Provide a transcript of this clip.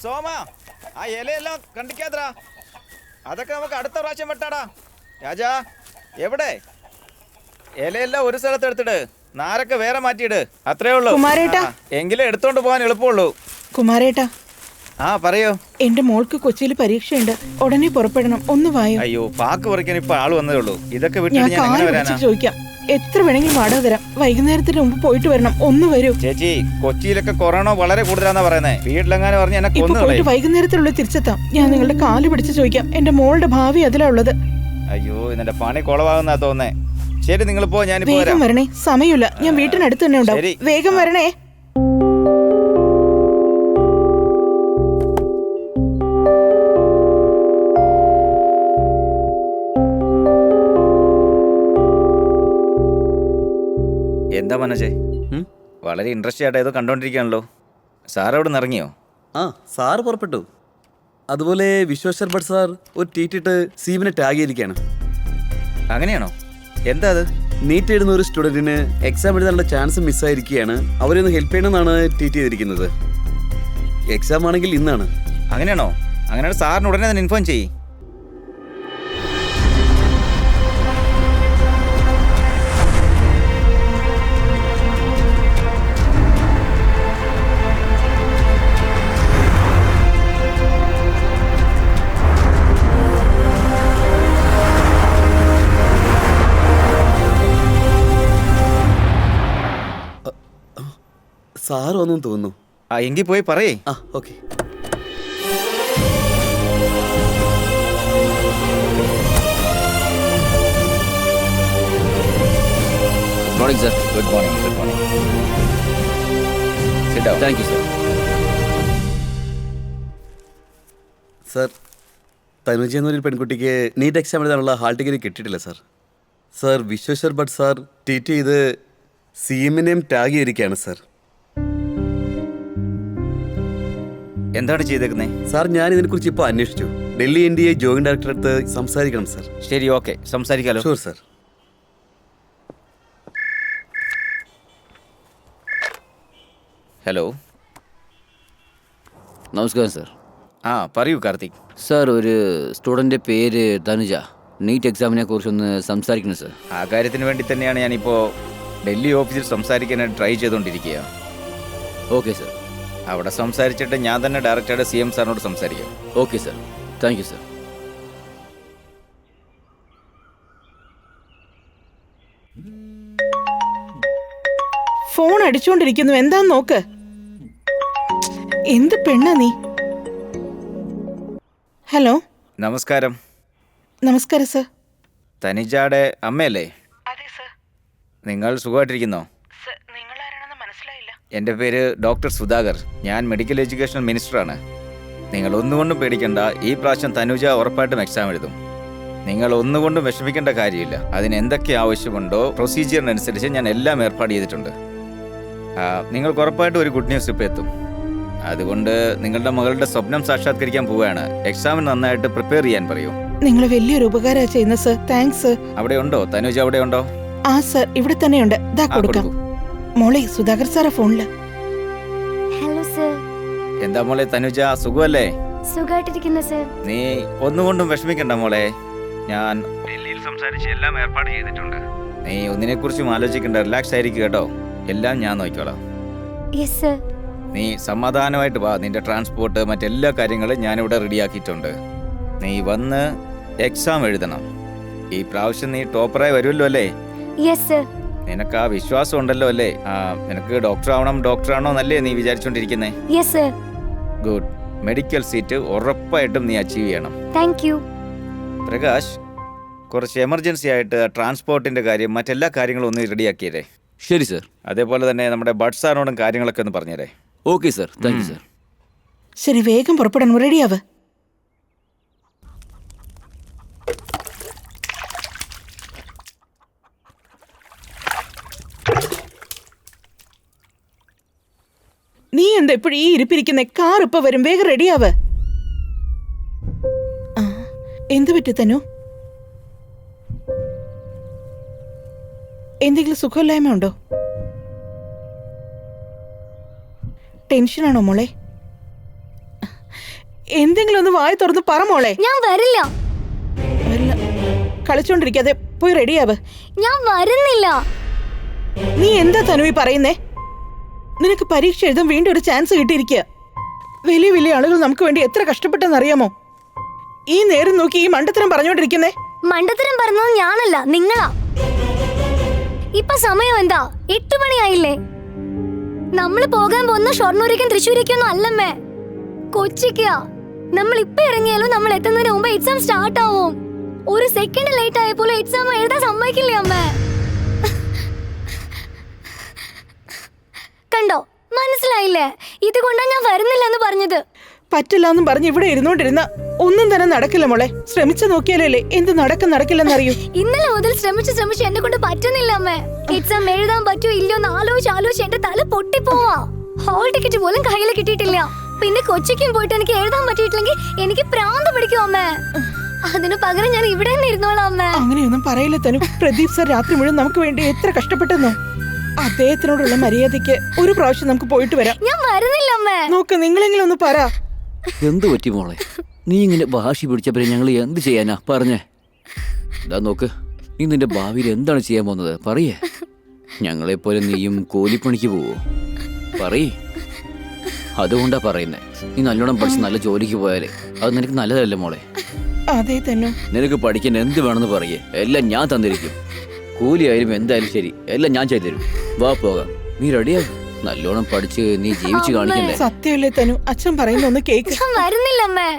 സോമ, ആ ഇലയെല്ലാം കണ്ടിക്കാത്തടാ. അതൊക്കെ നമുക്ക് അടുത്ത പ്രാവശ്യം വെട്ടാടാ. രാജാ, എവിടെ? ഇലയെല്ലാം ഒരു സ്ഥലത്ത് എടുത്തിട്, നാരൊക്കെ വേറെ മാറ്റിയിട്. അത്രേ ഉള്ളൂ. എങ്കിലും എടുത്തോണ്ട് പോകാൻ എളുപ്പമുള്ളൂ. കുമാരേട്ടാ, ആ പറയൂ. എന്റെ മോൾക്ക് കൊച്ചിയിൽ പരീക്ഷയുണ്ട്, ഉടനെ പുറപ്പെടണം. ഒന്ന് വായോ. അയ്യോ, പാക്ക് പറിക്കാൻ ഇപ്പൊ ആള് വന്നതേ ഉള്ളൂ. ഇതൊക്കെ വിട്ടിട്ട് ഞാൻ ഞാൻ എങ്ങനെ വരാനാ? ചോദിക്കാം, എത്ര വേണമെങ്കിലും വാടക തരാം. വൈകുന്നേരത്തിന് മുമ്പ് പോയിട്ട് വരണം. ഒന്ന് വരൂ. ചേച്ചി, കൊച്ചിയിലൊക്കെ കൊറോണ വളരെ കൂടുതലാന്നാ പറയുന്നത്. വീട്ടിലെങ്ങാനും പറഞ്ഞ് എന്നെ ഇപ്പൊ കൊന്നു. പോയിട്ട് വൈകുന്നേരത്തിനുള്ളിൽ തിരിച്ചെത്താം. ഞാൻ നിങ്ങളുടെ കാല് പിടിച്ച് ചോദിക്കാം. എന്റെ മോളുടെ ഭാവി അതിലാ ഉള്ളത്. അയ്യോ, ഇതിന്റെ പണി കുളവാകുന്നാ തോന്നേ. ശരി, നിങ്ങൾ പോ, ഞാനിപ്പോ വേഗം വരണേ, സമയമില്ല. ഞാൻ വീട്ടിനടുത്ത് തന്നെ ഉണ്ടാവും. വേഗം വരണേ. എന്താ മനോജേ, വളരെ ഇൻട്രസ്റ്റ് ആയിട്ട് ഏതോ കണ്ടോണ്ടിരിക്കുകയാണല്ലോ. സാർ അവിടെ നിന്ന് ഇറങ്ങിയോ? ആ, സാറ് പുറപ്പെട്ടു. അതുപോലെ വിശ്വേശ്വർ ഭട്ട് സാർ ഒരു ട്വീറ്റ് ഇട്ട് സീമിനെ ടാഗ് ചെയ്തിരിക്കുകയാണ്. അങ്ങനെയാണോ? എന്താ അത്? നീറ്റ് എഴുതുന്ന ഒരു സ്റ്റുഡന്റിന് എക്സാം എഴുതാനുള്ള ചാൻസ് മിസ്സായിരിക്കുകയാണ്, അവരെ ഒന്ന് ഹെൽപ്പ് ചെയ്യണമെന്നാണ് ട്വീറ്റ് ചെയ്തിരിക്കുന്നത്. എക്സാം ആണെങ്കിൽ ഇന്നാണ്. അങ്ങനെയാണോ? അങ്ങനെയാണ് സാറിന് ഉടനെ തന്നെ ഇൻഫോം ചെയ്യ്. സാറ് വന്നു തോന്നുന്നു. ആ, എങ്കിൽ പോയി പറയേ. ആ, okay. Good morning sir. Good morning. Good morning. Sit down. Thank you sir. Sir, Tanuja എന്നൊരു പെൺകുട്ടിക്ക് നീറ്റ് എക്സാം എഴുതാനുള്ള ഹാൾ ടിക്കറ്റ് കിട്ടിയിട്ടില്ല സർ. Sir, Vishweshwar Bhat sir tweet ചെയ്ത് സീമിനെയും ടാഗ് ചെയ്തിരിക്കുകയാണ് സർ. എന്താണ് ചെയ്തേക്കുന്നേ? സാർ, ഞാൻ ഇതിനെക്കുറിച്ച് ഇപ്പോൾ അന്വേഷിച്ചു. ഡൽഹി NDA ജോയിന്റ് ഡയറക്ടർ അടുത്ത് സംസാരിക്കണം സർ. ശരി, ഓക്കെ, സംസാരിക്കാലോ. Sure sir. ഹലോ. നമസ്കാരം സർ. ആ, പറയൂ കാർത്തിക്. സാർ, ഒരു സ്റ്റുഡൻ്റെ പേര് തനുജ. നീറ്റ് എക്സാമിനെ കുറിച്ചൊന്ന് സംസാരിക്കണം സർ. ആ കാര്യത്തിന് വേണ്ടി തന്നെയാണ് ഞാനിപ്പോൾ ഡൽഹി ഓഫീസിൽ സംസാരിക്കാനായിട്ട് ട്രൈ ചെയ്തുകൊണ്ടിരിക്കുക. Okay sir. അവിടെ സംസാരിച്ചിട്ട് ഞാൻ തന്നെ ഡയറക്റ്റായിട്ട് CM സാറിനോട് സംസാരിക്കാം. Okay sir. Thank you sir. Phone അടിച്ചോണ്ടിരിക്കുന്നു, എന്താന്ന് നോക്ക്. എന്ത് പെണ്ണാ നീ? ഹലോ. നമസ്കാരം. നമസ്കാരം സർ. തനിജയുടെ അമ്മയല്ലേ? അതെ സർ. നിങ്ങൾ സുഖമായിട്ടിരിക്കുന്നോ? നിങ്ങൾ ആരാണെന്ന് മനസ്സിലായില്ല. എൻ്റെ പേര് ഡോക്ടർ സുധാകർ. ഞാൻ മെഡിക്കൽ എഡ്യൂക്കേഷൻ മിനിസ്റ്ററാണ്. നിങ്ങൾ ഒന്നുകൊണ്ടും പേടിക്കണ്ട. ഈ പ്രാവശ്യം തനുജ ഉറപ്പായിട്ടും എക്സാം എഴുതും. നിങ്ങൾ ഒന്നുകൊണ്ടും വിഷമിക്കേണ്ട കാര്യമില്ല. അതിന് എന്തൊക്കെ ആവശ്യമുണ്ടോ പ്രൊസീജിയറിനനുസരിച്ച് ഞാൻ എല്ലാം ഏർപ്പാട് ചെയ്തിട്ടുണ്ട്. നിങ്ങൾക്ക് ഉറപ്പായിട്ടും ഒരു ഗുഡ് ന്യൂസ് ഇപ്പോൾ എത്തും. അതുകൊണ്ട് നിങ്ങളുടെ മകളുടെ സ്വപ്നം സാക്ഷാത്കരിക്കാൻ പോവുകയാണ്. എക്സാമിന് നന്നായിട്ട് പ്രിപ്പയർ ചെയ്യാൻ പറയൂ. നിങ്ങൾ വലിയൊരു ഉപകാരമാണ് ചെയ്യുന്നത് സർ. Thanks sir. അവിടെ ഉണ്ടോ തനുജ? അവിടെ ഉണ്ടോ? ആ സർ, ഇവിടെ തന്നെയുണ്ട്. ദാ കൊടുക്കാം. മോളെ, സുധാകർ സാറാ ഫോണില്. Hello sir. എന്താ മോളെ തനുജ, സുഖമല്ലേ? സുഖമായിട്ടിരിക്കുന്നു സർ. നീ ഒന്നുകൊണ്ടും വിഷമിക്കണ്ട മോളെ. ഞാൻ ഡൽഹിയിൽ സംസാരിച്ച് എല്ലാം ഏർപ്പാട് ചെയ്തിട്ടുണ്ട്. നീ ഒന്നിനെ കുറിച്ചും ആലോചിക്കണ്ട. റിലാക്സ് ആയിരിക്കും കേട്ടോ. എല്ലാം ഞാൻ നോക്കിക്കോളാം. Yes sir. നീ സമാധാനമായിട്ട് വാ. നിന്റെ ട്രാൻസ്പോർട്ട് മറ്റെല്ലാ കാര്യങ്ങളും ഞാനിവിടെ റെഡിയാക്കിയിട്ടുണ്ട്. നീ വന്ന് എക്സാം എഴുതണം. ഈ പ്രാവശ്യം നീ ടോപ്പറായി വരുമല്ലോ അല്ലേ? Yes sir. നിനക്ക് ആ വിശ്വാസം ഉണ്ടല്ലോ അല്ലേ? നിനക്ക് ഡോക്ടറാണോ എന്നല്ലേ നീ വിചാരിച്ചോണ്ടിരിക്കുന്നേ? Yes sir. Good. Medical seat ഉറപ്പായിട്ടും നീ അച്ചീവ് ചെയ്യണം. Thank you. പ്രകാശ്, കുറച്ച് എമർജൻസി ആയിട്ട് ട്രാൻസ്പോർട്ടിന്റെ കാര്യം മറ്റെല്ലാ കാര്യങ്ങളും ഒന്ന് റെഡിയാക്കിയതേ. ശരി സർ. അതേപോലെ തന്നെ നമ്മുടെ ബട്ട് സാറിനോടും കാര്യങ്ങളൊക്കെ ഒന്ന് പറഞ്ഞേരേ. Okay sir. Thank you sir. ശരി, വേഗം പുറപ്പെടണം. റെഡിയാവ്. നീ എന്താ എപ്പോഴും ഈ ഇരിപ്പിരിക്കുന്ന? കാർ ഇപ്പൊ വരും. വേഗം റെഡിയാവ്. എന്ത് പറ്റി തനു? എന്തെങ്കിലും സുഖമില്ലായ്മ ഉണ്ടോ? ടെൻഷനാണോ മോളെ? എന്തെങ്കിലും ഒന്ന് വായ തുറന്ന് പറ മോളെ. ഞാൻ വരില്ല. വരില്ല. കളിച്ചോണ്ടിരിക്കാതെ പോയി റെഡിയാവ്. ഞാൻ വരുന്നില്ല. നീ എന്താ തനു ഈ പറയുന്നേ? നിനക്ക് പരീക്ഷ എഴുതാൻ വീണ്ടും ഒരു ചാൻസ് കിട്ടിയിരിക്കുക. വലിയ വലിയ ആളുകൾ നമുക്ക് വേണ്ടി എത്ര കഷ്ടപ്പെട്ടെന്നറിയാമോ? ഈ നേരം നോക്കി ഈ മണ്ടത്തരം പറഞ്ഞോണ്ടിരിക്കുന്നേ. മണ്ടത്തരം പറഞ്ഞത് ഞാനല്ല, നിങ്ങളാ. ഇപ്പൊ സമയം എന്താ? 8 മണിയായില്ലേ? നമ്മള് പോകാൻ പോകുന്ന ഷൊർണൂരേക്കും തൃശ്ശൂരേക്കും ഒന്നും അല്ലമ്മേ, കൊച്ചിക്കാ. നമ്മൾ ഇപ്പൊ ഇറങ്ങിയാലും നമ്മൾ എത്തുന്നതിന് മുമ്പ് എക്സാം സ്റ്റാർട്ട് ആവും. ഒരു സെക്കൻഡ് ലേറ്റ് ആയപ്പോലും എക്സാം എഴുതാൻ സമ്മതിക്കില്ലേ അമ്മേ? കണ്ടോ, മനസ്സിലായില്ലേ? ഇതുകൊണ്ടാ ഞാൻ വരുന്നില്ലെന്ന് പറഞ്ഞത്. പറ്റില്ല എന്നും പറഞ്ഞ് ഇവിടെ ഇരുന്നോണ്ടിരുന്ന ഒന്നും തന്നെ നടക്കില്ല മോളെ. ശ്രമിച്ചു നോക്കിയാലല്ലേ എന്ത് നടക്കില്ലെന്നറിയൂ. ഇന്നലെ മുതൽ ശ്രമിച്ച് എന്നെ കൊണ്ട് പറ്റുന്നില്ല അമ്മേ. എക്സാം എഴുതാൻ പറ്റോ ഇല്ലയോ എന്ന് ആലോചിച്ച് എന്റെ തല പൊട്ടിപ്പോവാ. ഹോൾ ടിക്കറ്റ് പോലും കയ്യിൽ കിട്ടിയിട്ടില്ല. പിന്നെ കൊച്ചിക്കും പോയിട്ട് എനിക്ക് എഴുതാൻ പറ്റിയിട്ടില്ലെങ്കിൽ എനിക്ക് പ്രാന്ത് പിടിക്കും അമ്മേ. അതിനു പകരം ഞാൻ ഇവിടെ തന്നെ ഇരുന്നോളാം അമ്മേ. അങ്ങനെയൊന്നും പറയില്ല തനു. പ്രദീപ് സർ രാത്രി മുഴുവൻ നമുക്ക് വേണ്ടി എത്ര കഷ്ടപ്പെട്ടെന്നോ. അദ്ദേഹത്തിനോടുള്ള മര്യാദയ്ക്ക് ഒരു പ്രാവശ്യം നമുക്ക് പോയിട്ട് വരാം. ഞാൻ വരുന്നില്ല അമ്മേ. നോക്ക്, നിങ്ങളെങ്കിലും ഒന്ന് പറ. എന്ത് പറ്റി മോളെ? നീ ഇങ്ങനെ വാശി പിടിച്ചപ്പോൾ ഞങ്ങൾ എന്ത് ചെയ്യാനാ പറഞ്ഞേ? ഇതാ നോക്ക്, നീ നിന്റെ ഭാവിയിൽ എന്താണ് ചെയ്യാൻ പോകുന്നത് പറയേ. ഞങ്ങളെപ്പോലെ നീയും കൂലിപ്പണിക്ക് പോവോ? പറയേ. അതുകൊണ്ടാ പറയുന്നേ, നീ നല്ലോണം പഠിച്ച് നല്ല ജോലിക്ക് പോയാലേ അത് നിനക്ക് നല്ലതല്ലേ മോളെ? അതെ തന്നെ. നിനക്ക് പഠിക്കാൻ എന്ത് വേണമെന്ന് പറയേ, എല്ലാം ഞാൻ തന്നിരിക്കും. കൂലിയായാലും എന്തായാലും ശരി, എല്ലാം ഞാൻ ചെയ്തുതരും. വാ പോകാം. നീ റെഡിയാകും. നല്ലോണം പഠിച്ച് നീ ജീവിച്ച് കാണിക്കണ്ടേ? സത്യമല്ലേ തനു? അച്ഛൻ പറയുന്ന ഒന്ന് കേക്ക്. ഞാൻ വരുന്നില്ല അമ്മേ.